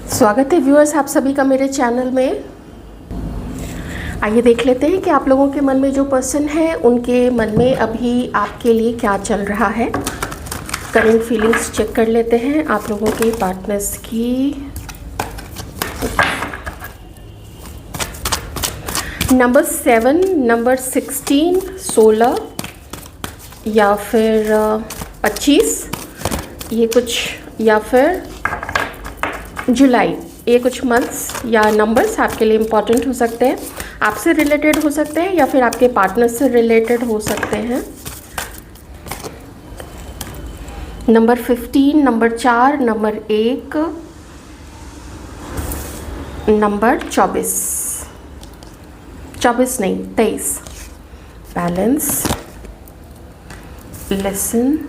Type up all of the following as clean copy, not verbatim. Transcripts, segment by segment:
स्वागत है व्यूअर्स आप सभी का मेरे चैनल में। आइए देख लेते हैं कि आप लोगों के मन में जो पर्सन है उनके मन में अभी आपके लिए क्या चल रहा है। करंट फीलिंग्स चेक कर लेते हैं आप लोगों के पार्टनर्स की। नंबर 7, नंबर 16, 16 या फिर 25 ये कुछ, या फिर जुलाई, ये कुछ मंथ्स या नंबर्स आपके लिए इम्पॉर्टेंट हो सकते हैं, आपसे रिलेटेड हो सकते हैं या फिर आपके पार्टनर से रिलेटेड हो सकते हैं। नंबर 15, नंबर 4, नंबर 1, नंबर 24 नहीं 23। Balance, listen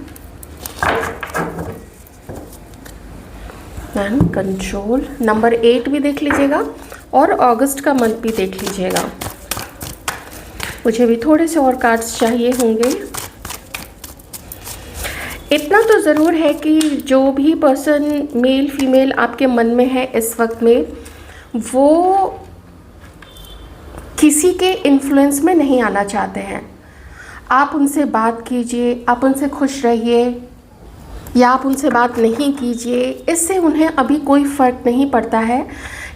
and control. Number 8 भी देख लीजिएगा और अगस्त का मंथ भी देख लीजिएगा। मुझे भी थोड़े से और कार्ड्स चाहिए होंगे। इतना तो ज़रूर है कि जो भी पर्सन मेल फीमेल आपके मन में है इस वक्त में, वो किसी के इन्फ्लुएंस में नहीं आना चाहते हैं। आप उनसे बात कीजिए, आप उनसे खुश रहिए या आप उनसे बात नहीं कीजिए, इससे उन्हें अभी कोई फ़र्क नहीं पड़ता है।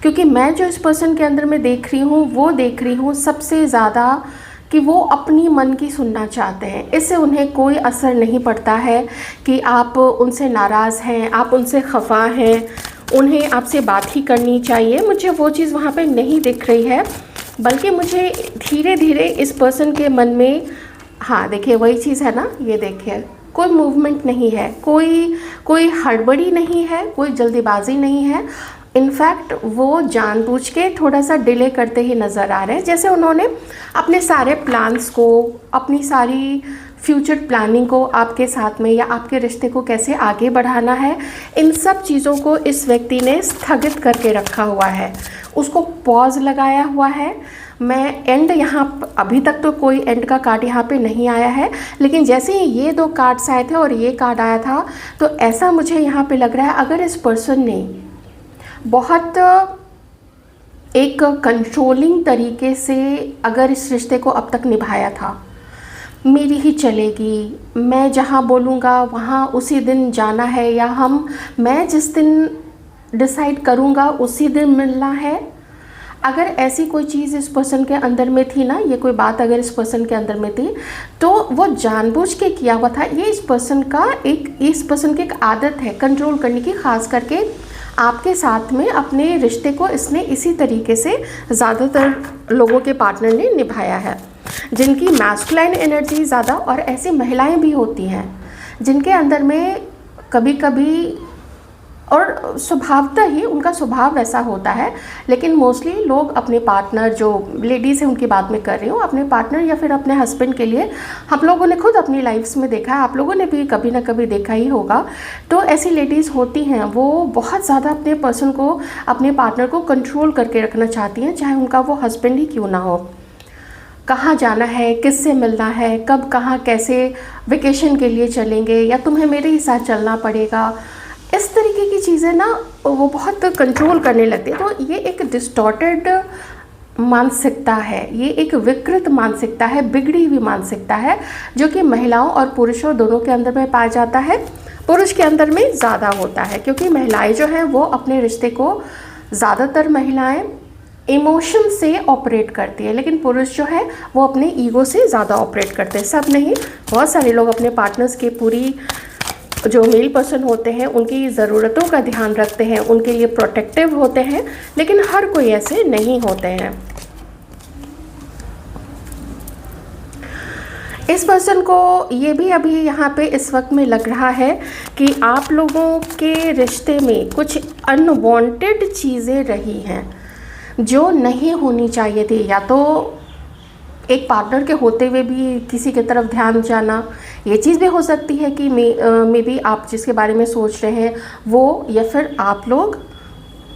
क्योंकि मैं जो इस पर्सन के अंदर में देख रही हूँ वो देख रही हूँ सबसे ज़्यादा कि वो अपनी मन की सुनना चाहते हैं। इससे उन्हें कोई असर नहीं पड़ता है कि आप उनसे नाराज़ हैं, आप उनसे खफा हैं, उन्हें आपसे बात ही करनी चाहिए। मुझे वो चीज़ वहाँ पे नहीं दिख रही है, बल्कि मुझे धीरे धीरे इस पर्सन के मन में, हाँ देखिए वही चीज़ है ना, ये देखिए कोई मूवमेंट नहीं है, कोई हड़बड़ी नहीं है, कोई जल्दीबाजी नहीं है। इनफैक्ट वो जानबूझ के थोड़ा सा डिले करते ही नज़र आ रहे हैं, जैसे उन्होंने अपने सारे प्लान्स को, अपनी सारी फ्यूचर प्लानिंग को आपके साथ में या आपके रिश्ते को कैसे आगे बढ़ाना है, इन सब चीज़ों को इस व्यक्ति ने स्थगित करके रखा हुआ है, उसको पॉज लगाया हुआ है। मैं एंड यहाँ अभी तक तो कोई एंड का कार्ड यहाँ पे नहीं आया है, लेकिन जैसे ही ये 2 कार्ड्स आए थे और ये कार्ड आया था तो ऐसा मुझे यहाँ पे लग रहा है, अगर इस पर्सन ने बहुत एक कंट्रोलिंग तरीके से अगर इस रिश्ते को अब तक निभाया था, मेरी ही चलेगी, मैं जहाँ बोलूँगा वहाँ उसी दिन जाना है, या मैं जिस दिन डिसाइड करूँगा उसी दिन मिलना है, अगर ऐसी कोई चीज़ इस पर्सन के अंदर में थी ना, ये कोई बात अगर इस पर्सन के अंदर में थी तो वो जानबूझ के किया हुआ था। ये इस पर्सन की एक आदत है कंट्रोल करने की, ख़ास करके आपके साथ में अपने रिश्ते को इसने इसी तरीके से ज़्यादातर लोगों के पार्टनर ने निभाया है, जिनकी मैस्कुलाइन एनर्जी ज़्यादा, और ऐसी महिलाएं भी होती हैं जिनके अंदर में कभी कभी, और स्वभावतः ही उनका स्वभाव वैसा होता है, लेकिन मोस्टली लोग अपने पार्टनर, जो लेडीज़ हैं उनकी बात मैं कर रही हूँ, अपने पार्टनर या फिर अपने हस्बैंड के लिए, हम लोगों ने खुद अपनी लाइफ्स में देखा है, आप लोगों ने भी कभी ना कभी देखा ही होगा। तो ऐसी लेडीज़ होती हैं, वो बहुत ज़्यादा अपने पर्सन को, अपने पार्टनर को कंट्रोल करके रखना चाहती हैं, चाहे उनका वो हस्बैंड ही क्यों ना हो। कहाँ जाना है, किससे मिलना है, कब कहाँ कैसे वेकेशन के लिए चलेंगे, या तुम्हें मेरे ही साथ चलना पड़ेगा, इस तरीके की चीज़ें ना वो बहुत कंट्रोल करने लगती है। तो ये एक डिस्टॉर्टेड मानसिकता है, ये एक विकृत मानसिकता है, बिगड़ी हुई मानसिकता है, जो कि महिलाओं और पुरुषों दोनों के अंदर में पाया जाता है। पुरुष के अंदर में ज़्यादा होता है, क्योंकि महिलाएं जो हैं वो अपने रिश्ते को, ज़्यादातर महिलाएं इमोशन से ऑपरेट करती है, लेकिन पुरुष जो है वो अपने ईगो से ज़्यादा ऑपरेट करते हैं। सब नहीं, बहुत सारे लोग अपने पार्टनर्स के, पूरी जो मेल पर्सन होते हैं उनकी ज़रूरतों का ध्यान रखते हैं, उनके लिए प्रोटेक्टिव होते हैं, लेकिन हर कोई ऐसे नहीं होते हैं। इस पर्सन को ये भी अभी यहाँ पे इस वक्त में लग रहा है कि आप लोगों के रिश्ते में कुछ अनवांटेड चीज़ें रही हैं जो नहीं होनी चाहिए थी, या तो एक पार्टनर के होते हुए भी किसी की तरफ ध्यान जाना, ये चीज़ भी हो सकती है कि मे बी आप जिसके बारे में सोच रहे हैं वो, या फिर आप लोग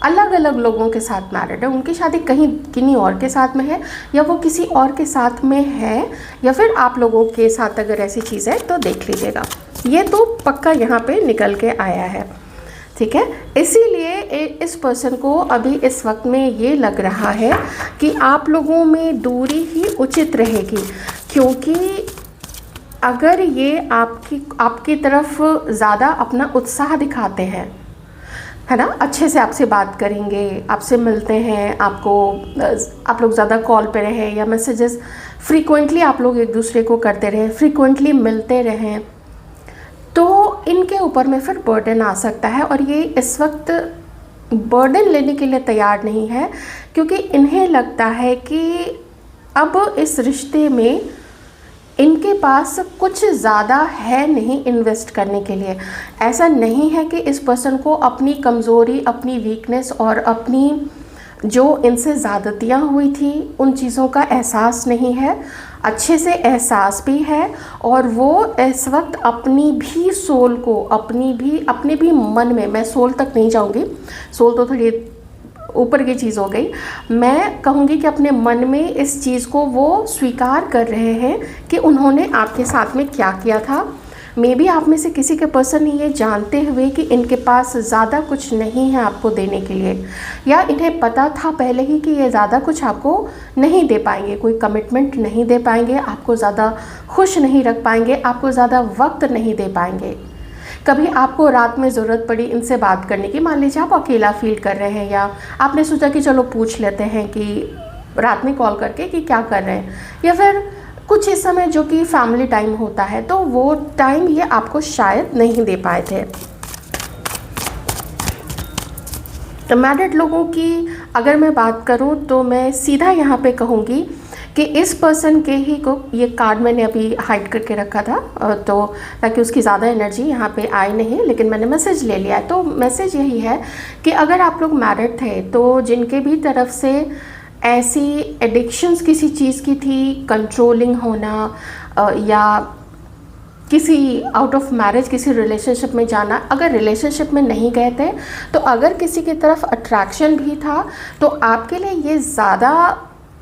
अलग अलग लोगों के साथ मैरिड है, उनकी शादी कहीं किन्हीं और के साथ में है, या वो किसी और के साथ में है, या फिर आप लोगों के साथ अगर ऐसी चीज़ है तो देख लीजिएगा। ये तो पक्का यहाँ पे निकल के आया है। ठीक है। इसीलिए इस पर्सन को अभी इस वक्त में ये लग रहा है कि आप लोगों में दूरी ही उचित रहेगी, क्योंकि अगर ये आपकी तरफ ज़्यादा अपना उत्साह दिखाते हैं, है ना, अच्छे से आपसे बात करेंगे, आपसे मिलते हैं, आप लोग ज़्यादा कॉल पे रहें या मैसेजेस फ्रीक्वेंटली आप लोग एक दूसरे को करते रहें, फ्रीक्वेंटली मिलते रहें, तो इनके ऊपर में फिर बर्डन आ सकता है। और ये इस वक्त बर्डन लेने के लिए तैयार नहीं है, क्योंकि इन्हें लगता है कि अब इस रिश्ते में इनके पास कुछ ज़्यादा है नहीं इन्वेस्ट करने के लिए। ऐसा नहीं है कि इस पर्सन को अपनी कमज़ोरी, अपनी वीकनेस और अपनी जो इनसे ज़्यादतियाँ हुई थी उन चीज़ों का एहसास नहीं है, अच्छे से एहसास भी है। और वो इस वक्त अपनी भी सोल को, अपने भी मन में, मैं सोल तक नहीं जाऊँगी, सोल तो थोड़ी ऊपर की चीज़ हो गई, मैं कहूँगी कि अपने मन में इस चीज़ को वो स्वीकार कर रहे हैं कि उन्होंने आपके साथ में क्या किया था। मे बी आप में से किसी के पर्सन ये जानते हुए कि इनके पास ज़्यादा कुछ नहीं है आपको देने के लिए, या इन्हें पता था पहले ही कि ये ज़्यादा कुछ आपको नहीं दे पाएंगे, कोई कमिटमेंट नहीं दे पाएंगे, आपको ज़्यादा खुश नहीं रख पाएंगे, आपको ज़्यादा वक्त नहीं दे पाएंगे। कभी आपको रात में ज़रूरत पड़ी इनसे बात करने की, मान लीजिए आप अकेला फील कर रहे हैं, या आपने सोचा कि चलो पूछ लेते हैं कि रात में कॉल करके कि क्या कर रहे हैं, या फिर कुछ इस समय जो कि फैमिली टाइम होता है, तो वो टाइम ये आपको शायद नहीं दे पाए थे। तो मैरिड लोगों की अगर मैं बात करूं तो मैं सीधा यहाँ पे कहूँगी कि इस पर्सन के ही को, ये कार्ड मैंने अभी हाइड करके रखा था तो ताकि उसकी ज़्यादा एनर्जी यहाँ पे आए नहीं, लेकिन मैंने मैसेज ले लिया है। तो मैसेज यही है कि अगर आप लोग मैरिड थे तो जिनके भी तरफ से ऐसी एडिक्शंस किसी चीज़ की थी, कंट्रोलिंग होना या किसी आउट ऑफ मैरिज किसी रिलेशनशिप में जाना, अगर रिलेशनशिप में नहीं गए थे तो अगर किसी की तरफ अट्रैक्शन भी था तो आपके लिए ये ज़्यादा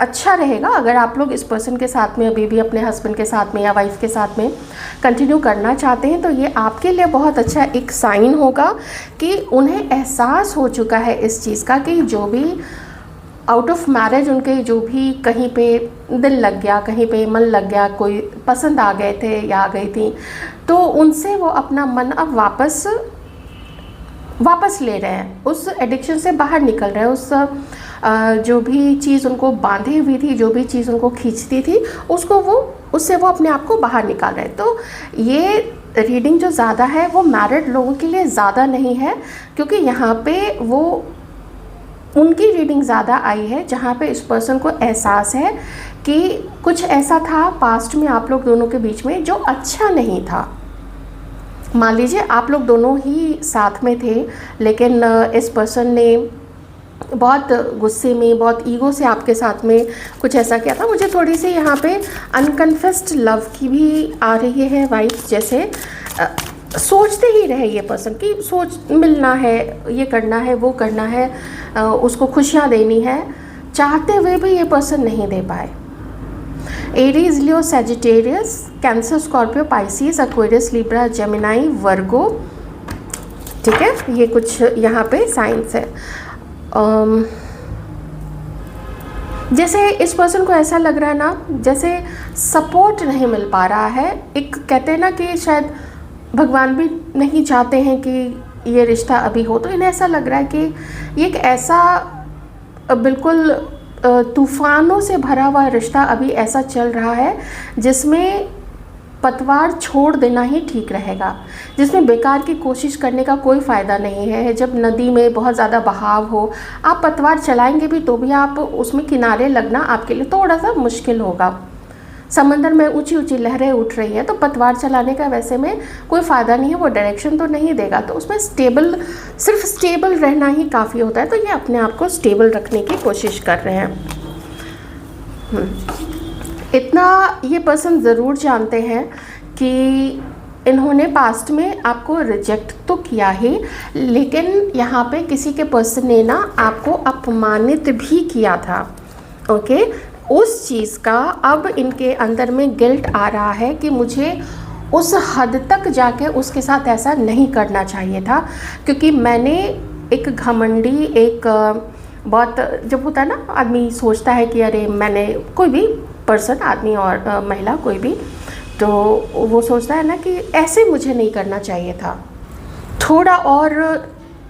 अच्छा रहेगा अगर आप लोग इस पर्सन के साथ में अभी भी अपने हस्बैंड के साथ में या वाइफ के साथ में कंटिन्यू करना चाहते हैं, तो ये आपके लिए बहुत अच्छा एक साइन होगा कि उन्हें एहसास हो चुका है इस चीज़ का कि जो भी आउट ऑफ मैरिज उनके जो भी कहीं पे दिल लग गया, कहीं पे मन लग गया, कोई पसंद आ गए थे या आ गई थी, तो उनसे वो अपना मन अब वापस ले रहे हैं, उस एडिक्शन से बाहर निकल रहे हैं, उस जो भी चीज़ उनको बांधी हुई थी, जो भी चीज़ उनको खींचती थी, उससे वो अपने आप को बाहर निकाल रहे हैं। तो ये रीडिंग जो ज़्यादा है वो मैरिड लोगों के लिए ज़्यादा नहीं है, क्योंकि यहाँ पे वो उनकी रीडिंग ज़्यादा आई है जहाँ पे इस पर्सन को एहसास है कि कुछ ऐसा था पास्ट में आप लोग दोनों के बीच में जो अच्छा नहीं था। मान लीजिए आप लोग दोनों ही साथ में थे, लेकिन इस पर्सन ने बहुत गुस्से में, बहुत ईगो से आपके साथ में कुछ ऐसा किया था। मुझे थोड़ी सी यहाँ पे अनकन्फेस्ड लव की भी आ रही है वाइब्स, जैसे सोचते ही रहे ये पर्सन कि मिलना है, ये करना है, वो करना है, उसको खुशियाँ देनी है, चाहते हुए भी ये पर्सन नहीं दे पाए। Aries, Leo, Sagittarius, Cancer, Scorpio, Pisces, Aquarius, Libra, Gemini, Virgo, ठीक है, ये कुछ यहाँ पे साइंस है। जैसे इस पर्सन को ऐसा लग रहा है ना जैसे सपोर्ट नहीं मिल पा रहा है। एक कहते हैं ना कि शायद भगवान भी नहीं चाहते हैं कि ये रिश्ता अभी हो, तो इन्हें ऐसा लग रहा है कि ये एक ऐसा बिल्कुल तूफ़ानों से भरा हुआ रिश्ता अभी ऐसा चल रहा है जिसमें पतवार छोड़ देना ही ठीक रहेगा, जिसमें बेकार की कोशिश करने का कोई फ़ायदा नहीं है। जब नदी में बहुत ज़्यादा बहाव हो, आप पतवार चलाएंगे भी तो भी आप उसमें किनारे लगना आपके लिए थोड़ा सा मुश्किल होगा। समंदर में ऊंची ऊंची लहरें उठ रही हैं तो पतवार चलाने का वैसे में कोई फ़ायदा नहीं है, वो डायरेक्शन तो नहीं देगा, तो उसमें सिर्फ स्टेबल रहना ही काफ़ी होता है। तो ये अपने आप को स्टेबल रखने की कोशिश कर रहे हैं। इतना ये पर्सन ज़रूर जानते हैं कि इन्होंने पास्ट में आपको रिजेक्ट तो किया ही, लेकिन यहाँ पे किसी के पर्सन ने ना आपको अपमानित भी किया था। ओके, उस चीज़ का अब इनके अंदर में गिल्ट आ रहा है कि मुझे उस हद तक जाके उसके साथ ऐसा नहीं करना चाहिए था, क्योंकि मैंने एक घमंडी, एक बहुत, जब होता है ना आदमी सोचता है कि अरे मैंने, कोई भी पर्सन, आदमी और महिला कोई भी, तो वो सोचता है ना कि ऐसे मुझे नहीं करना चाहिए था, थोड़ा और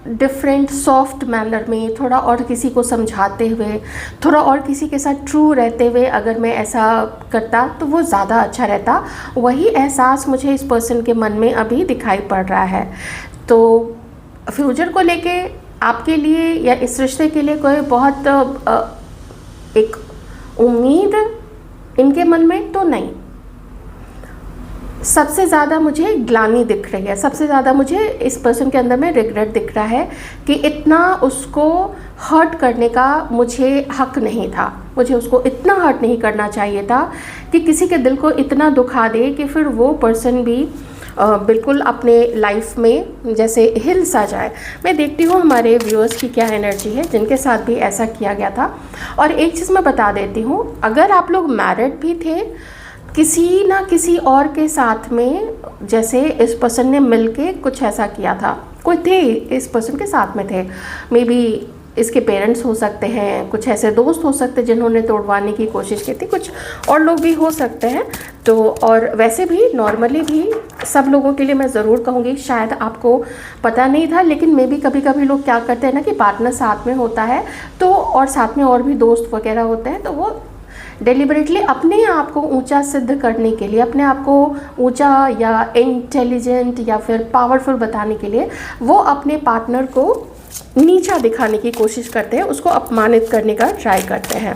डिफरेंट सॉफ्ट मैनर में, थोड़ा और किसी को समझाते हुए, थोड़ा और किसी के साथ ट्रू रहते हुए अगर मैं ऐसा करता तो वो ज़्यादा अच्छा रहता। वही एहसास मुझे इस पर्सन के मन में अभी दिखाई पड़ रहा है। तो फ्यूचर को लेके आपके लिए या इस रिश्ते के लिए कोई बहुत एक उम्मीद इनके मन में तो नहीं। सबसे ज़्यादा मुझे ग्लानि दिख रही है, सबसे ज़्यादा मुझे इस पर्सन के अंदर में रिग्रेट दिख रहा है कि इतना उसको हर्ट करने का मुझे हक नहीं था, मुझे उसको इतना हर्ट नहीं करना चाहिए था कि किसी के दिल को इतना दुखा दे कि फिर वो पर्सन भी बिल्कुल अपने लाइफ में जैसे हिल सा जाए। मैं देखती हूँ हमारे व्यूअर्स की क्या एनर्जी है जिनके साथ भी ऐसा किया गया था। और एक चीज़ मैं बता देती हूँ, अगर आप लोग मैरिड भी थे किसी ना किसी और के साथ में, जैसे इस पर्सन ने मिलके कुछ ऐसा किया था, कोई थे इस पर्सन के साथ में थे, मे बी इसके पेरेंट्स हो सकते हैं, कुछ ऐसे दोस्त हो सकते हैं जिन्होंने तोड़वाने की कोशिश की थी, कुछ और लोग भी हो सकते हैं। तो और वैसे भी नॉर्मली भी सब लोगों के लिए मैं ज़रूर कहूँगी, शायद आपको पता नहीं था, लेकिन मे बी कभी कभी लोग क्या करते हैं ना कि पार्टनर साथ में होता है तो, और साथ में और भी दोस्त वगैरह होते हैं, तो वो डेलिबरेटली अपने आप को ऊंचा सिद्ध करने के लिए, अपने आप को ऊंचा या इंटेलिजेंट या फिर पावरफुल बताने के लिए वो अपने पार्टनर को नीचा दिखाने की कोशिश करते हैं, उसको अपमानित करने का ट्राई करते हैं।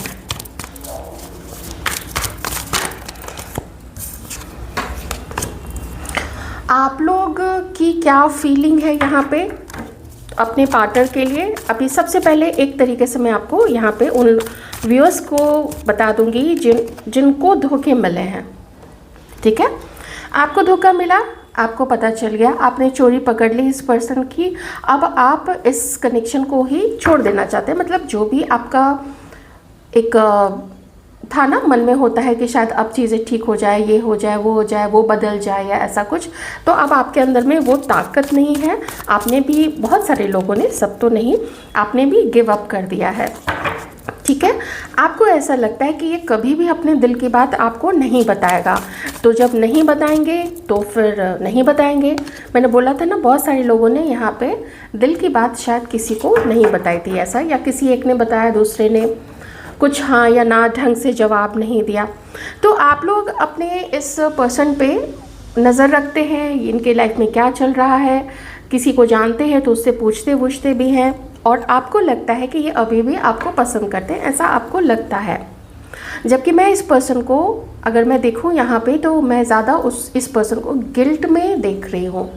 आप लोग की क्या फीलिंग है यहाँ पे अपने पार्टनर के लिए? अभी सबसे पहले एक तरीके से मैं आपको यहाँ पे उन व्यूअर्स को बता दूंगी जिनको धोखे मिले हैं। ठीक है, आपको धोखा मिला, आपको पता चल गया, आपने चोरी पकड़ ली इस पर्सन की, अब आप इस कनेक्शन को ही छोड़ देना चाहते हैं। मतलब जो भी आपका एक था ना, मन में होता है कि शायद अब चीज़ें ठीक हो जाए, ये हो जाए, वो हो जाए, वो बदल जाए या ऐसा कुछ, तो अब आपके अंदर में वो ताकत नहीं है। आपने भी, बहुत सारे लोगों ने, सब तो नहीं, आपने भी गिव अप कर दिया है। ठीक है, आपको ऐसा लगता है कि ये कभी भी अपने दिल की बात आपको नहीं बताएगा, तो जब नहीं बताएंगे तो फिर नहीं बताएंगे। मैंने बोला था ना, बहुत सारे लोगों ने यहाँ पे दिल की बात शायद किसी को नहीं बताई थी ऐसा, या किसी एक ने बताया, दूसरे ने कुछ हाँ या ना ढंग से जवाब नहीं दिया। तो आप लोग अपने इस पर्सन पे नज़र रखते हैं, इनके लाइफ में क्या चल रहा है, किसी को जानते हैं तो उससे पूछते भी हैं, और आपको लगता है कि ये अभी भी आपको पसंद करते हैं, ऐसा आपको लगता है। जबकि मैं इस पर्सन को अगर मैं देखूं यहाँ पे, तो मैं ज़्यादा इस पर्सन को गिल्ट में देख रही हूँ।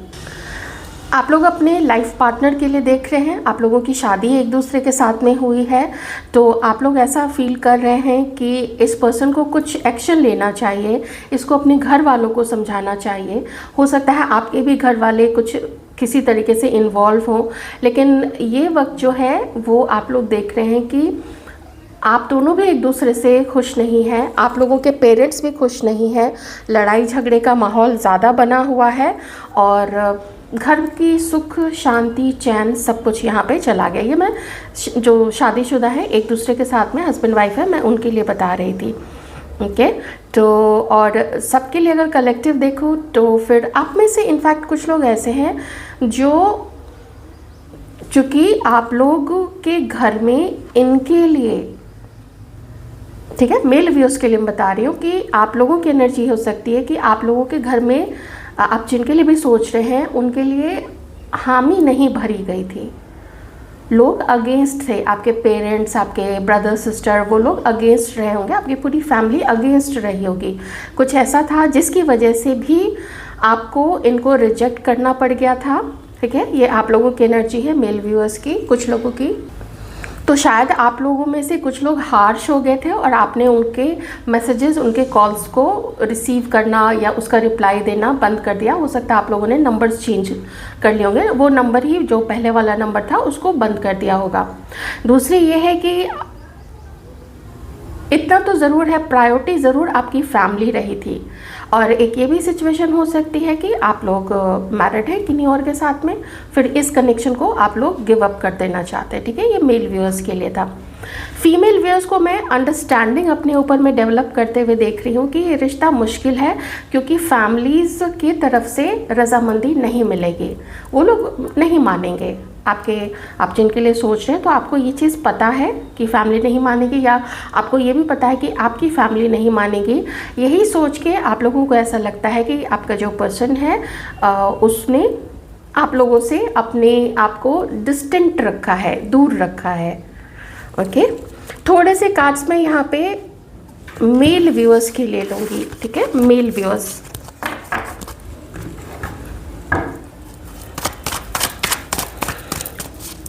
आप लोग अपने लाइफ पार्टनर के लिए देख रहे हैं, आप लोगों की शादी एक दूसरे के साथ में हुई है, तो आप लोग ऐसा फील कर रहे हैं कि इस पर्सन को कुछ एक्शन लेना चाहिए, इसको अपने घर वालों को समझाना चाहिए। हो सकता है आपके भी घर वाले कुछ किसी तरीके से इन्वॉल्व हो, लेकिन ये वक्त जो है वो आप लोग देख रहे हैं कि आप दोनों भी एक दूसरे से खुश नहीं हैं, आप लोगों के पेरेंट्स भी खुश नहीं हैं, लड़ाई झगड़े का माहौल ज़्यादा बना हुआ है, और घर की सुख शांति चैन सब कुछ यहाँ पे चला गया। ये मैं जो शादीशुदा है, एक दूसरे के साथ में हस्बैंड वाइफ है, मैं उनके लिए बता रही थी। ओके, तो और सबके लिए अगर कलेक्टिव देखूँ तो फिर आप में से इनफैक्ट कुछ लोग ऐसे हैं जो, चूँकि आप लोग के घर में इनके लिए, ठीक है, मेल व्यूअर्स के लिए मैं बता रही हूँ कि आप लोगों की एनर्जी हो सकती है कि आप लोगों के घर में, आप जिनके लिए भी सोच रहे हैं उनके लिए हामी नहीं भरी गई थी, लोग अगेंस्ट थे, आपके पेरेंट्स, आपके ब्रदर सिस्टर, वो लोग अगेंस्ट रहे होंगे, आपकी पूरी फैमिली अगेंस्ट रही होगी। कुछ ऐसा था जिसकी वजह से भी आपको इनको रिजेक्ट करना पड़ गया था। ठीक है, ये आप लोगों की एनर्जी है, मेल व्यूअर्स की, कुछ लोगों की। तो शायद आप लोगों में से कुछ लोग हार्श हो गए थे और आपने उनके मैसेजेस, उनके कॉल्स को रिसीव करना या उसका रिप्लाई देना बंद कर दिया। हो सकता है आप लोगों ने नंबर्स चेंज कर लिए होंगे, वो नंबर ही जो पहले वाला नंबर था उसको बंद कर दिया होगा। दूसरी ये है कि इतना तो ज़रूर है, प्रायोरिटी ज़रूर आपकी फैमिली रही थी। और एक ये भी सिचुएशन हो सकती है कि आप लोग मैरिड हैं किन्हीं और के साथ में, फिर इस कनेक्शन को आप लोग गिव अप कर देना चाहते हैं। ठीक है, ये मेल व्यूअर्स के लिए था। फीमेल व्यूअर्स को मैं अंडरस्टैंडिंग अपने ऊपर में डेवलप करते हुए देख रही हूँ कि ये रिश्ता मुश्किल है, क्योंकि फैमिलीज़ की तरफ से रजामंदी नहीं मिलेगी, वो लोग नहीं मानेंगे आप जिनके लिए सोच रहे हैं। तो आपको ये चीज़ पता है कि फैमिली नहीं मानेगी, या आपको ये भी पता है कि आपकी फैमिली नहीं मानेगी। यही सोच के आप लोगों को ऐसा लगता है कि आपका जो पर्सन है उसने आप लोगों से अपने आप को डिस्टेंट रखा है, दूर रखा है। ओके, थोड़े से कार्ड्स मैं यहाँ पे मेल व्यूअर्स के लिए लूँगी। ठीक है, मेल व्यूअर्स।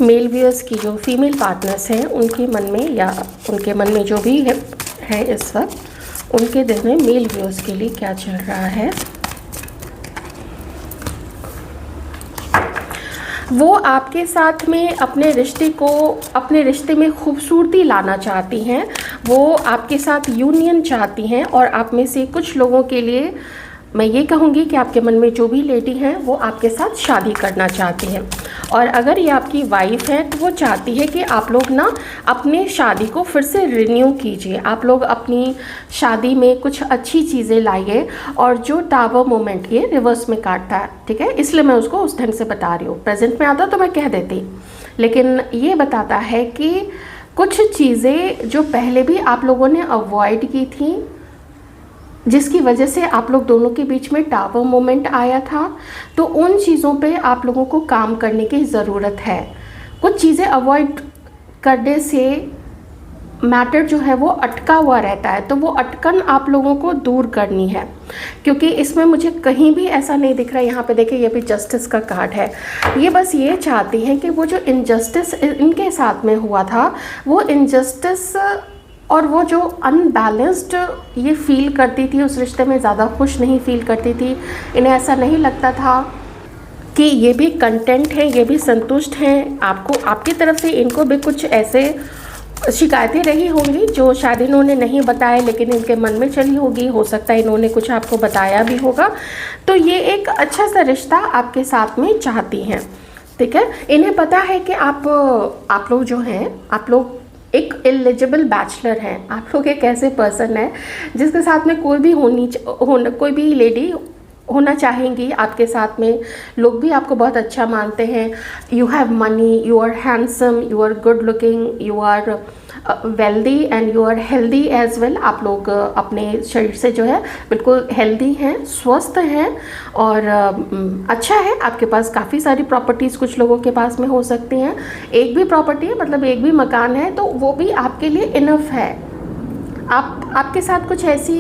मेल व्यूअर्स की जो फीमेल पार्टनर्स हैं उनके मन में, या उनके मन में जो भी है इस वक्त, उनके दिल में मेल व्यूअर्स के लिए क्या चल रहा है। वो आपके साथ में अपने रिश्ते में खूबसूरती लाना चाहती हैं, वो आपके साथ यूनियन चाहती हैं। और आप में से कुछ लोगों के लिए मैं ये कहूँगी कि आपके मन में जो भी लेडी हैं वो आपके साथ शादी करना चाहती हैं। और अगर ये आपकी वाइफ है तो वो चाहती है कि आप लोग ना अपने शादी को फिर से रिन्यू कीजिए, आप लोग अपनी शादी में कुछ अच्छी चीज़ें लाइए। और जो टावर मोमेंट ये रिवर्स में काटता है, ठीक है, इसलिए मैं उसको उस ढंग से बता रही हूँ। प्रेजेंट में आता तो मैं कह देती, लेकिन ये बताता है कि कुछ चीज़ें जो पहले भी आप लोगों ने अवॉइड की थी, जिसकी वजह से आप लोग दोनों के बीच में टावर मोमेंट आया था, तो उन चीज़ों पे आप लोगों को काम करने की ज़रूरत है। कुछ चीज़ें अवॉइड करने से मैटर जो है वो अटका हुआ रहता है, तो वो अटकन आप लोगों को दूर करनी है। क्योंकि इसमें मुझे कहीं भी ऐसा नहीं दिख रहा है। यहाँ पे देखिए, ये भी जस्टिस का कार्ड है। ये बस ये चाहती हैं कि वो जो इनजस्टिस इनके साथ में हुआ था, वो इनजस्टिस और वो जो अनबैलेंस्ड ये फील करती थी उस रिश्ते में, ज़्यादा खुश नहीं फील करती थी। इन्हें ऐसा नहीं लगता था कि ये भी कंटेंट है, ये भी संतुष्ट हैं। आपकी तरफ से इनको भी कुछ ऐसे शिकायतें रही होंगी जो शायद इन्होंने नहीं बताए, लेकिन इनके मन में चली होगी। हो सकता है इन्होंने कुछ आपको बताया भी होगा। तो ये एक अच्छा सा रिश्ता आपके साथ में चाहती हैं। ठीक है, इन्हें पता है कि आप लोग जो हैं, आप लोग एक एलिजिबल बैचलर हैं। आप लोग एक ऐसे पर्सन है जिसके साथ में कोई भी लेडी होना चाहेंगी आपके साथ में। लोग भी आपको बहुत अच्छा मानते हैं। You have money, you are handsome, you are good looking, you are wealthy and you are healthy as well. आप लोग अपने शरीर से जो है बिल्कुल हेल्दी हैं, स्वस्थ हैं, और अच्छा है। आपके पास काफ़ी सारी प्रॉपर्टीज़ कुछ लोगों के पास में हो सकती हैं। एक भी प्रॉपर्टी है, मतलब एक भी मकान है, तो वो भी आपके लिए इनफ है। आपके साथ कुछ ऐसी,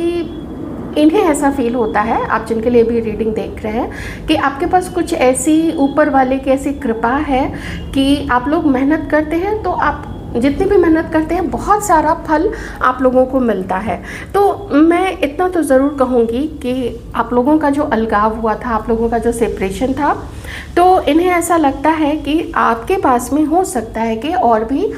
इन्हें ऐसा फील होता है, आप जिनके लिए भी रीडिंग देख रहे हैं, कि आपके पास कुछ ऐसी ऊपर वाले की ऐसी कृपा है कि आप लोग मेहनत करते हैं, तो आप जितनी भी मेहनत करते हैं बहुत सारा फल आप लोगों को मिलता है। तो मैं इतना तो ज़रूर कहूँगी कि आप लोगों का जो अलगाव हुआ था, आप लोगों का जो सेपरेशन था, तो इन्हें ऐसा लगता है कि आपके पास में हो सकता है कि और भी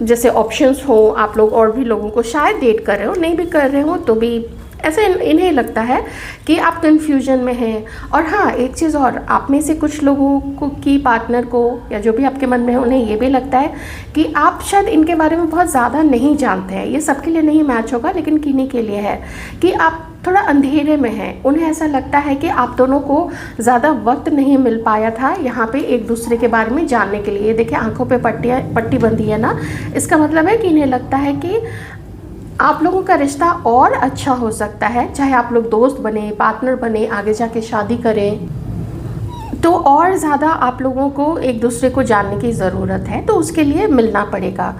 जैसे ऑप्शंस हो, आप लोग और भी लोगों को शायद डेट कर रहे हो, नहीं भी कर रहे हो तो भी ऐसे इन्हें लगता है कि आप कन्फ्यूजन में हैं। और हाँ, एक चीज़ और, आप में से कुछ लोगों को की पार्टनर को या जो भी आपके मन में है, उन्हें ये भी लगता है कि आप शायद इनके बारे में बहुत ज़्यादा नहीं जानते हैं। ये सबके लिए नहीं मैच होगा, लेकिन किन्हीं के लिए है कि आप थोड़ा अंधेरे में हैं। उन्हें ऐसा लगता है कि आप दोनों को ज़्यादा वक्त नहीं मिल पाया था यहाँ पे एक दूसरे के बारे में जानने के लिए। देखिए, आंखों पे पट्टी बंधी है ना, इसका मतलब है कि इन्हें लगता है कि आप लोगों का रिश्ता और अच्छा हो सकता है, चाहे आप लोग दोस्त बने, पार्टनर बने, आगे जाके शादी करें, तो और ज़्यादा आप लोगों को एक दूसरे को जानने की ज़रूरत है, तो उसके लिए मिलना पड़ेगा।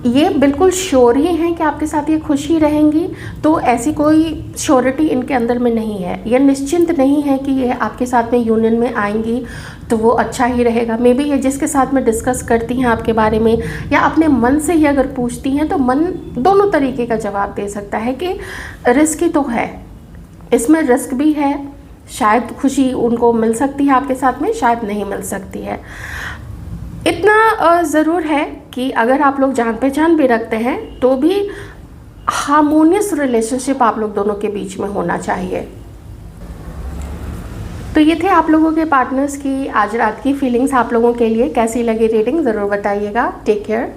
ये बिल्कुल श्योर ही हैं कि आपके साथ ये खुशी रहेंगी, तो ऐसी कोई श्योरिटी इनके अंदर में नहीं है। ये निश्चिंत नहीं है कि ये आपके साथ में यूनियन में आएंगी तो वो अच्छा ही रहेगा। मे बी ये जिसके साथ में डिस्कस करती हैं आपके बारे में, या अपने मन से ही अगर पूछती हैं, तो मन दोनों तरीके का जवाब दे सकता है कि रिस्क ही तो है, इसमें रिस्क भी है। शायद खुशी उनको मिल सकती है आपके साथ में, शायद नहीं मिल सकती है। इतना ज़रूर है कि अगर आप लोग जान पहचान भी रखते हैं, तो भी हार्मोनियस रिलेशनशिप आप लोग दोनों के बीच में होना चाहिए। तो ये थे आप लोगों के पार्टनर्स की आज रात की फीलिंग्स। आप लोगों के लिए कैसी लगी रीडिंग ज़रूर बताइएगा। Take care.